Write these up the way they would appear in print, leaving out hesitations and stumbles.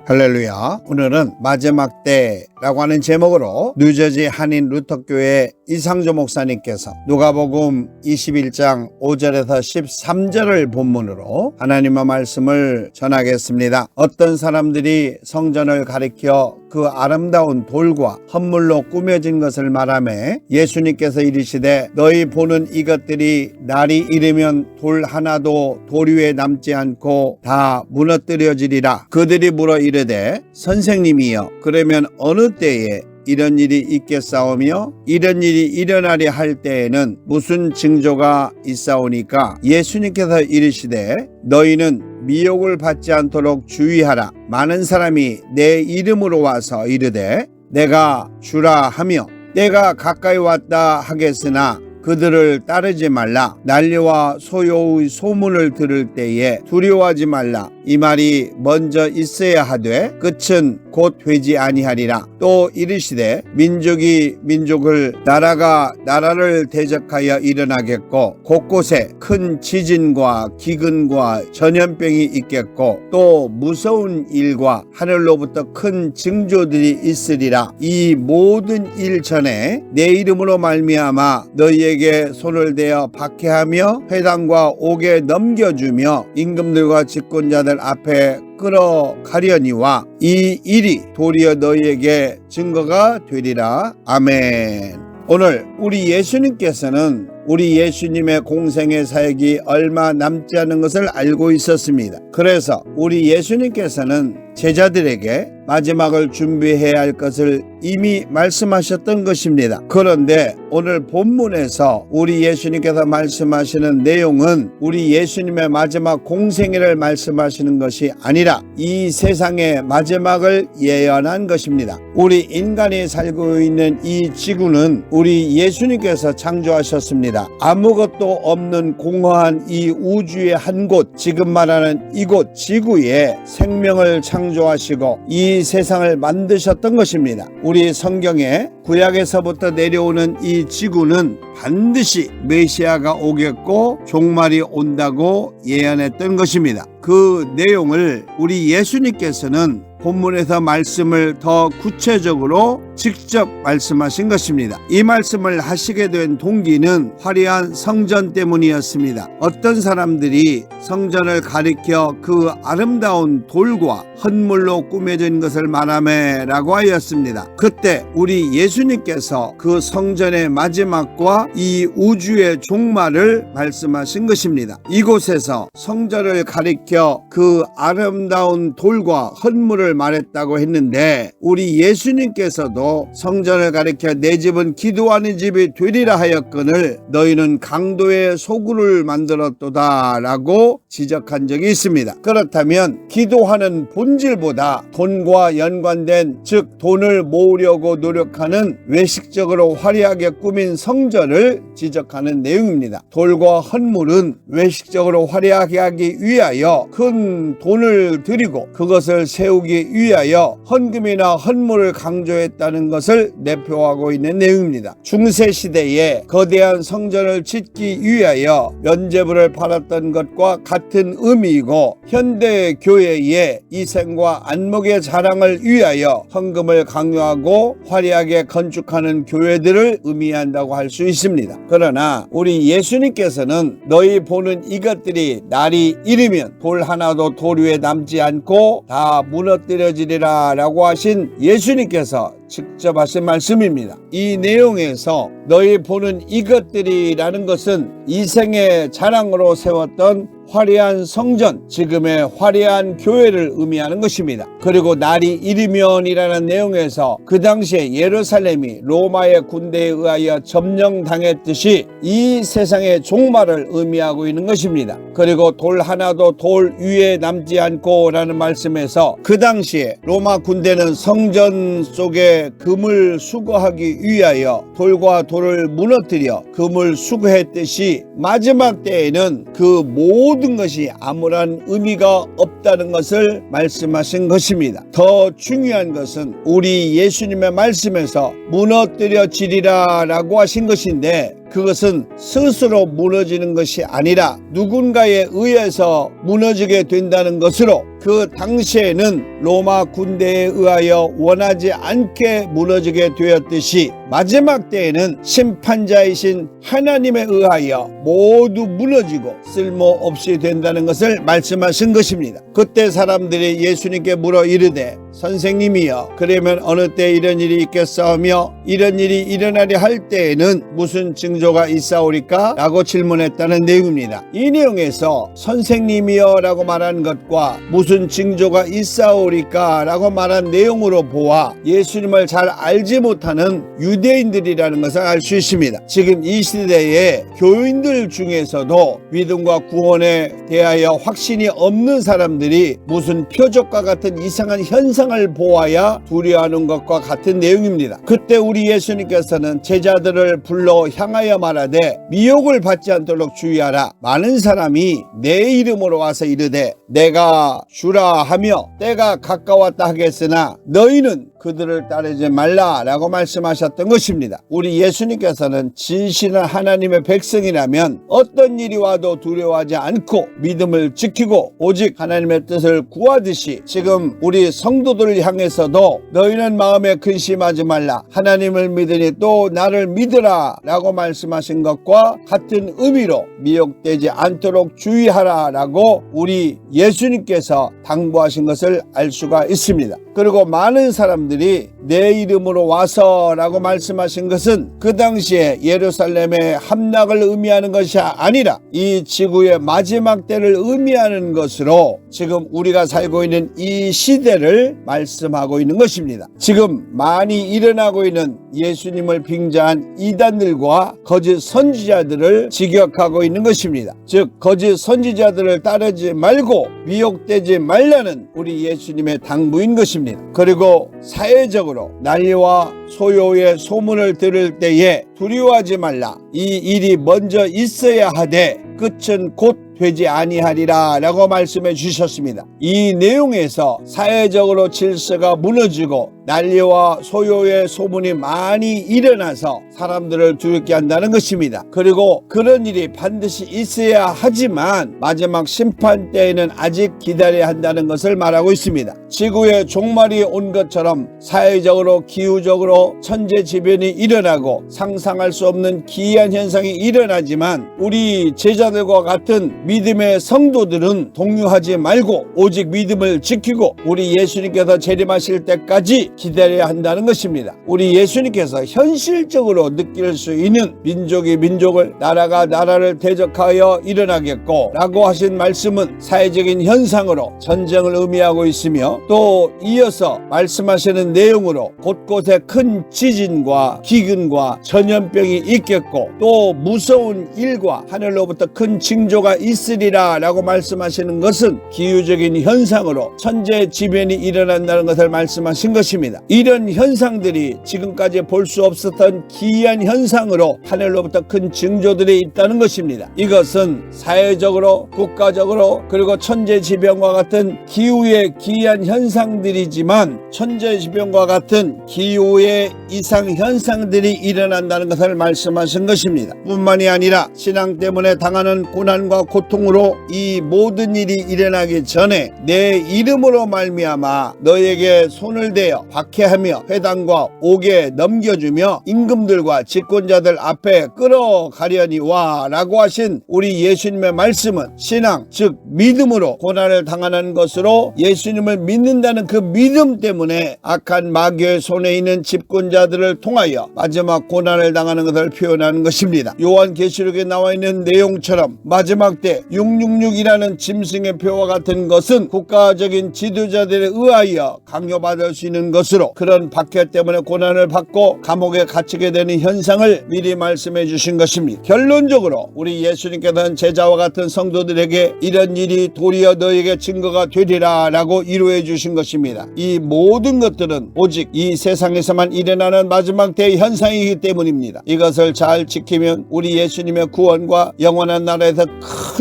할렐루야. 오늘은 마지막 때라고 하는 제목으로 뉴저지 한인 루터교회 이상조 목사님께서 누가복음 21장 5절에서 13절을 본문으로 하나님의 말씀을 전하겠습니다. 어떤 사람들이 성전을 가리켜 그 아름다운 돌과 헌물로 꾸며진 것을 말하며 예수님께서 이르시되 너희 보는 이것들이 날이 이르면 돌 하나도 돌 위에 남지 않고 다 무너뜨려지리라. 그들이 물어 이르되 선생님이여 그러면 어느 때에 이런 일이 있겠사오며 이런 일이 일어나리 할 때에는 무슨 징조가 있사오니까? 예수님께서 이르시되 너희는 미혹을 받지 않도록 주의하라. 많은 사람이 내 이름으로 와서 이르되 내가 주라 하며 내가 가까이 왔다 하겠으나 그들을 따르지 말라. 난리와 소요의 소문을 들을 때에 두려워하지 말라. 이 말이 먼저 있어야 하되 끝은 곧 되지 아니하리라. 또 이르시되 민족이 민족을 나라가 나라를 대적하여 일어나겠고 곳곳에 큰 지진과 기근과 전염병이 있겠고 또 무서운 일과 하늘로부터 큰 징조들이 있으리라. 이 모든 일 전에 내 이름으로 말미암아 너희에게 손을 대어 박해하며 회당과 옥에 넘겨주며 임금들과 집권자들 앞에 끌어가려니와 이 일이 도리어 너희에게 증거가 되리라. 아멘. 오늘 우리 예수님께서는 우리 예수님의 공생의 사역이 얼마 남지 않은 것을 알고 있었습니다. 그래서 우리 예수님께서는 제자들에게 마지막을 준비해야 할 것을 이미 말씀하셨던 것입니다. 그런데 오늘 본문에서 우리 예수님께서 말씀하시는 내용은 우리 예수님의 마지막 공생애를 말씀하시는 것이 아니라 이 세상의 마지막을 예언한 것입니다. 우리 인간이 살고 있는 이 지구는 우리 예수님께서 창조하셨습니다. 아무것도 없는 공허한 이 우주의 한 곳, 지금 말하는 이곳 지구에 생명을 창조하시고 이 세상을 만드셨던 것입니다. 우리 성경에 구약에서부터 내려오는 이 지구는 반드시 메시아가 오겠고 종말이 온다고 예언했던 것입니다. 그 내용을 우리 예수님께서는 본문에서 말씀을 더 구체적으로 직접 말씀하신 것입니다. 이 말씀을 하시게 된 동기는 화려한 성전 때문이었습니다. 어떤 사람들이 성전을 가리켜 그 아름다운 돌과 헌물로 꾸며진 것을 말하매라고 하였습니다. 그때 우리 예수님께서 그 성전의 마지막과 이 우주의 종말을 말씀하신 것입니다. 이곳에서 성전을 가리켜 그 아름다운 돌과 헌물을 말했다고 했는데 우리 예수님께서도 성전을 가리켜 내 집은 기도하는 집이 되리라 하였거늘 너희는 강도의 소굴을 만들었도다 라고 지적한 적이 있습니다. 그렇다면 기도하는 본질보다 돈과 연관된 즉 돈을 모으려고 노력하는 외식적으로 화려하게 꾸민 성전을 지적하는 내용입니다. 돌과 헌물은 외식적으로 화려하게 하기 위하여 큰 돈을 들이고 그것을 세우기 위하여 헌금이나 헌물을 강조했다는 것을 내포하고 있는 내용입니다. 중세시대에 거대한 성전을 짓기 위하여 면죄부를 팔았던 것과 같은 의미이고 현대 교회의 이생과 안목의 자랑을 위하여 헌금을 강요하고 화려하게 건축하는 교회들을 의미한다고 할 수 있습니다. 그러나 우리 예수님께서는 너희 보는 이것들이 날이 이르면 돌 하나도 돌 위에 남지 않고 다 무너뜨려지리라 라고 하신 예수님께서 직접 하신 말씀입니다. 이 내용에서 너희 보는 이것들이라는 것은 이생의 자랑으로 세웠던 화려한 성전, 지금의 화려한 교회를 의미하는 것입니다. 그리고 날이 이르면이라는 내용에서 그 당시에 예루살렘이 로마의 군대에 의하여 점령당했듯이 이 세상의 종말을 의미하고 있는 것입니다. 그리고 돌 하나도 돌 위에 남지 않고 라는 말씀에서 그 당시에 로마 군대는 성전 속에 금을 수거하기 위하여 돌과 돌을 무너뜨려 금을 수거했듯이 마지막 때에는 그 모든 것이 아무런 의미가 없다는 것을 말씀하신 것입니다. 더 중요한 것은 우리 예수님의 말씀에서 무너뜨려지리라 라고 하신 것인데 그것은 스스로 무너지는 것이 아니라 누군가에 의해서 무너지게 된다는 것으로, 그 당시에는 로마 군대에 의하여 원하지 않게 무너지게 되었듯이 마지막 때에는 심판자이신 하나님에 의하여 모두 무너지고 쓸모없이 된다는 것을 말씀하신 것입니다. 그때 사람들이 예수님께 물어 이르되 선생님이여, 그러면 어느 때 이런 일이 있겠사오며 이런 일이 일어나려 할 때에는 무슨 징조가 있사오리까? 라고 질문했다는 내용입니다. 이 내용에서 선생님이여 라고 말한 것과 무슨 징조가 있사오리까 라고 말한 내용으로 보아 예수님을 잘 알지 못하는 유대인들이라는 것을 알 수 있습니다. 지금 이 시대에 교인들 중에서도 믿음과 구원에 대하여 확신이 없는 사람들이 무슨 표적과 같은 이상한 현상을 보아야 두려워하는 것과 같은 내용입니다. 그때 우리 예수님께서는 제자들을 불러 향하여 말하되 미혹을 받지 않도록 주의하라. 많은 사람이 내 이름으로 와서 이르되 내가 주라 하며 때가 가까웠다 하겠으나 너희는 그들을 따르지 말라라고 말씀하셨던 것입니다. 우리 예수님께서는 진실한 하나님의 백성이라면 어떤 일이 와도 두려워하지 않고 믿음을 지키고 오직 하나님의 뜻을 구하듯이 지금 우리 성도들을 향해서도 너희는 마음에 근심하지 말라, 하나님을 믿으니 또 나를 믿으라 라고 말씀하신 것과 같은 의미로 미혹되지 않도록 주의하라 라고 우리 예수님께서 당부하신 것을 알 수가 있습니다. 그리고 많은 사람들이 내 이름으로 와서 라고 말씀하신 것은 그 당시에 예루살렘의 함락을 의미하는 것이 아니라 이 지구의 마지막 때를 의미하는 것으로 지금 우리가 살고 있는 이 시대를 말씀하고 있는 것입니다. 지금 많이 일어나고 있는 예수님을 빙자한 이단들과 거짓 선지자들을 직역하고 있는 것입니다. 즉 거짓 선지자들을 따르지 말고 미혹되지 말라는 우리 예수님의 당부인 것입니다. 그리고 사회적으로 난리와 소요의 소문을 들을 때에 두려워하지 말라, 이 일이 먼저 있어야 하되 끝은 곧 되지 아니하리라 라고 말씀해 주셨습니다. 이 내용에서 사회적으로 질서가 무너지고 난리와 소요의 소문이 많이 일어나서 사람들을 두렵게 한다는 것입니다. 그리고 그런 일이 반드시 있어야 하지만 마지막 심판 때에는 아직 기다려야 한다는 것을 말하고 있습니다. 지구의 종말이 온 것처럼 사회적으로 기후적으로 천재지변이 일어나고 상상할 수 없는 기이한 현상이 일어나지만 우리 제자들과 같은 믿음의 성도들은 동요하지 말고 오직 믿음을 지키고 우리 예수님께서 재림하실 때까지 기다려야 한다는 것입니다. 우리 예수님께서 현실적으로 느낄 수 있는 민족이 민족을, 나라가 나라를 대적하여 일어나겠고 라고 하신 말씀은 사회적인 현상으로 전쟁을 의미하고 있으며, 또 이어서 말씀하시는 내용으로 곳곳에 큰 지진과 기근과 전염병이 있겠고 또 무서운 일과 하늘로부터 큰 징조가 있으리라 라고 말씀하시는 것은 기후적인 현상으로 천재지변이 일어난다는 것을 말씀하신 것입니다. 이런 현상들이 지금까지 볼 수 없었던 기이한 현상으로 하늘로부터 큰 징조들이 있다는 것입니다. 이것은 사회적으로, 국가적으로, 그리고 천재지변과 같은 기후의 기이한 현상들이지만 천재지변과 같은 기후의 이상 현상들이 일어난다는 것을 말씀하신 것입니다. 뿐만이 아니라 신앙 때문에 당하는 고난과 고통으로 이 모든 일이 일어나기 전에 내 이름으로 말미암아 너에게 손을 대어 박해하며 회당과 옥에 넘겨주며 임금들과 집권자들 앞에 끌어가려니와 라고 하신 우리 예수님의 말씀은 신앙, 즉 믿음으로 고난을 당하는 것으로 예수님을 믿는다는 그 믿음 때문에 악한 마귀의 손에 있는 집권자들을 통하여 마지막 고난을 당하는 것을 표현하는 것입니다. 요한계시록에 나와 있는 내용처럼 마지막 때 666이라는 짐승의 표와 같은 것은 국가적인 지도자들에 의하여 강요받을 수 있는 것으로 그런 박해 때문에 고난을 받고 감옥에 갇히게 되는 현상을 미리 말씀해 주신 것입니다. 결론적으로 우리 예수님께서는 제자와 같은 성도들에게 이런 일이 도리어 너에게 증거가 되리라 라고 이루어 주신 것입니다. 이 모든 것들은 오직 이 세상에서만 일어나는 마지막 때의 현상이기 때문입니다. 이것을 잘 지키면 우리 예수님의 구원과 영원한 나라에서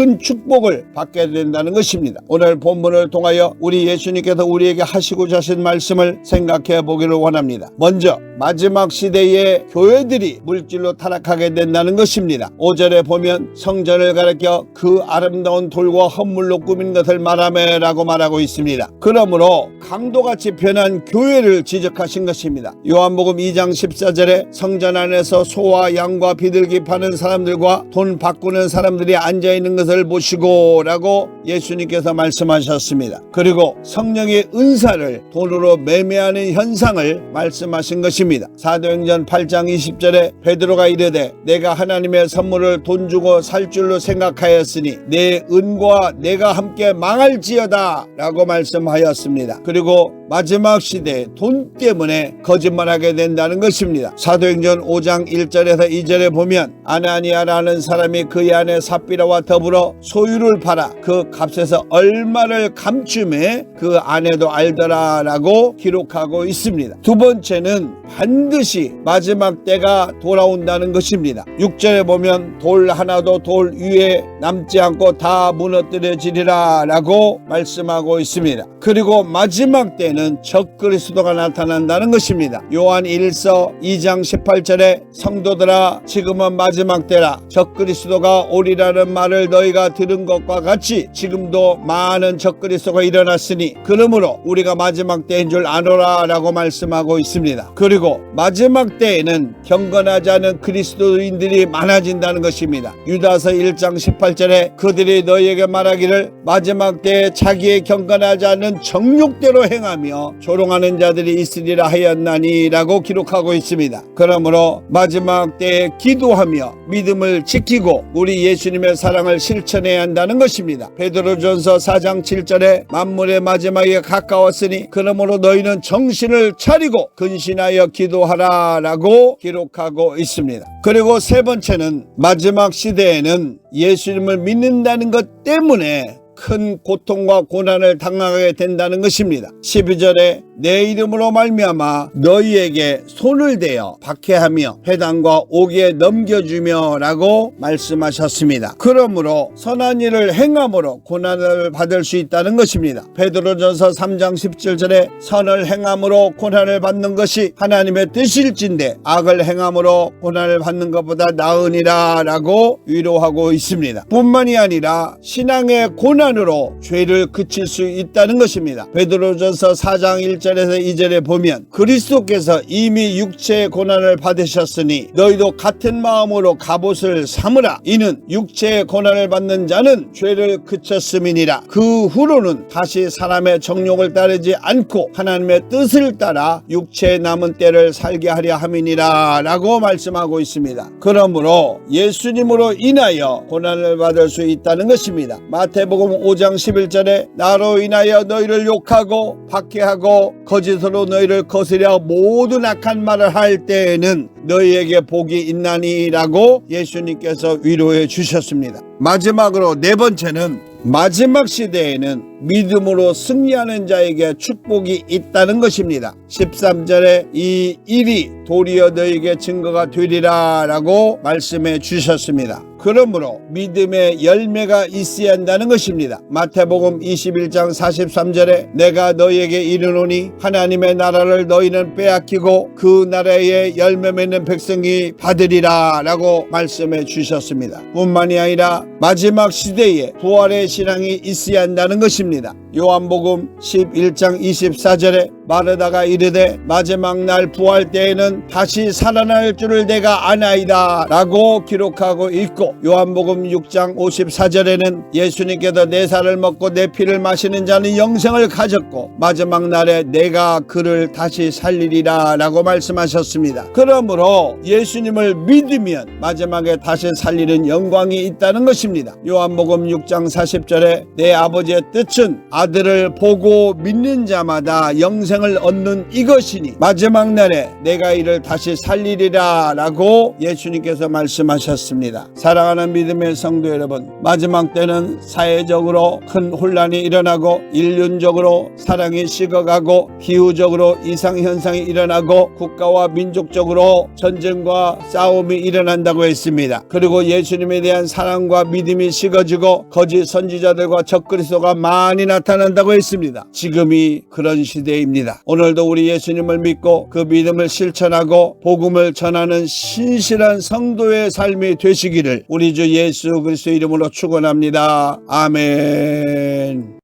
큰 축복을 받게 된다는 것입니다. 오늘 본문을 통하여 우리 예수님께서 우리에게 하시고자 하신 말씀을 생각해 보기를 원합니다. 먼저 마지막 시대의 교회들이 물질로 타락하게 된다는 것입니다. 5절에 보면 성전을 가리켜 그 아름다운 돌과 헌물로 꾸민 것을 말하매라고 말하고 있습니다. 그러므로 강도같이 변한 교회를 지적하신 것입니다. 요한복음 2장 14절에 성전 안에서 소와 양과 비둘기 파는 사람들과 돈 바꾸는 사람들이 앉아있는 것을 보시고 라고 예수님께서 말씀하셨습니다. 그리고 성령의 은사를 돈으로 매매하는 현상을 말씀하신 것입니다. 사도행전 8장 20절에 베드로가 이르되 내가 하나님의 선물을 돈 주고 살 줄로 생각하였으니 내 은과 내가 함께 망할지어다 라고 말씀하였습니다. 그리고 마지막 시대에 돈 때문에 거짓말하게 된다는 것입니다. 사도행전 5장 1절에서 2절에 보면 아나니아라는 사람이 그의 아내 삽비라와 더불어 소유를 팔아 그 값에서 얼마를 감춤해 그 아내도 알더라 라고 기록하고 있습니다. 두 번째는 반드시 마지막 때가 돌아온다는 것입니다. 6절에 보면 돌 하나도 돌 위에 남지 않고 다 무너뜨려지리라 라고 말씀하고 있습니다. 그리고 마지막 때는 적그리스도가 나타난다는 것입니다. 요한 1서 2장 18절에 성도들아 지금은 마지막 때라 적그리스도가 오리라는 말을 너희가 들은 것과 같이 지금도 많은 적그리스도가 일어났으니 그러므로 우리가 마지막 때인 줄 아노라 라고 말씀하고 있습니다. 그리고 마지막 때에는 경건하지 않은 그리스도인들이 많아진다는 것입니다. 유다서 1장 18절에 그들이 너희에게 말하기를 마지막 때에 자기의 경건하지 않은 정욕대로 행하며 조롱하는 자들이 있으리라 하였나니 라고 기록하고 있습니다. 그러므로 마지막 때에 기도하며 믿음을 지키고 우리 예수님의 사랑을 실천해야 한다는 것입니다. 베드로전서 4장 7절에 만물의 마지막에 가까웠으니 그러므로 너희는 정신을 차리고 근신하여 기도하라 라고 기록하고 있습니다. 그리고 세 번째는 마지막 시대에는 예수님을 믿는다는 것 때문에 큰 고통과 고난을 당하게 된다는 것입니다. 12절에 내 이름으로 말미암아 너희에게 손을 대어 박해하며 회당과 옥에 넘겨주며 라고 말씀하셨습니다. 그러므로 선한 일을 행함으로 고난을 받을 수 있다는 것입니다. 베드로전서 3장 17절에 선을 행함으로 고난을 받는 것이 하나님의 뜻일진데 악을 행함으로 고난을 받는 것보다 나으니라 라고 위로하고 있습니다. 뿐만이 아니라 신앙의 고난으로 죄를 그칠 수 있다는 것입니다. 베드로전서 4장 1절에서 2절에 보면 그리스도께서 이미 육체의 고난을 받으셨으니 너희도 같은 마음으로 갑옷을 삼으라. 이는 육체의 고난을 받는 자는 죄를 그쳤음이니라. 그 후로는 다시 사람의 정욕을 따르지 않고 하나님의 뜻을 따라 육체의 남은 때를 살게 하려 함이니라 라고 말씀하고 있습니다. 그러므로 예수님으로 인하여 고난을 받을 수 있다는 것입니다. 마태복음 5장 11절에 나로 인하여 너희를 욕하고 박해하고 거짓으로 너희를 거스려 모든 악한 말을 할 때에는 너희에게 복이 있나니 라고 예수님께서 위로해 주셨습니다. 마지막으로 네 번째는 마지막 시대에는 믿음으로 승리하는 자에게 축복이 있다는 것입니다. 13절에 이 일이 도리어 너에게 증거가 되리라 라고 말씀해 주셨습니다. 그러므로 믿음의 열매가 있어야 한다는 것입니다. 마태복음 21장 43절에 내가 너희에게 이르노니 하나님의 나라를 너희는 빼앗기고 그 나라의 열매 맺는 백성이 받으리라 라고 말씀해 주셨습니다. 뿐만이 아니라 마지막 시대에 부활의 신앙이 있어야 한다는 것입니다. 요한복음 11장 24절에 마르다가 이르되 마지막 날 부활 때에는 다시 살아날 줄을 내가 아나이다 라고 기록하고 있고 요한복음 6장 54절에는 예수님께서 내 살을 먹고 내 피를 마시는 자는 영생을 가졌고 마지막 날에 내가 그를 다시 살리리라 라고 말씀하셨습니다. 그러므로 예수님을 믿으면 마지막에 다시 살리는 영광이 있다는 것입니다. 요한복음 6장 40절에 내 아버지의 뜻은 아들을 보고 믿는 자마다 영생을 얻는 이것이니 마지막 날에 내가 이를 다시 살리리라 라고 예수님께서 말씀하셨습니다. 사랑하는 믿음의 성도 여러분, 마지막 때는 사회적으로 큰 혼란이 일어나고 인륜적으로 사랑이 식어가고 기후적으로 이상현상이 일어나고 국가와 민족적으로 전쟁과 싸움이 일어난다고 했습니다. 그리고 예수님에 대한 사랑과 믿음이 식어지고 거짓 선지자들과 적그리스도가 많이 나타난다고 했습니다. 지금이 그런 시대입니다. 오늘도 우리 예수님을 믿고 그 믿음을 실천하고 복음을 전하는 신실한 성도의 삶이 되시기를 우리 주 예수 그리스도 이름으로 축원합니다. 아멘.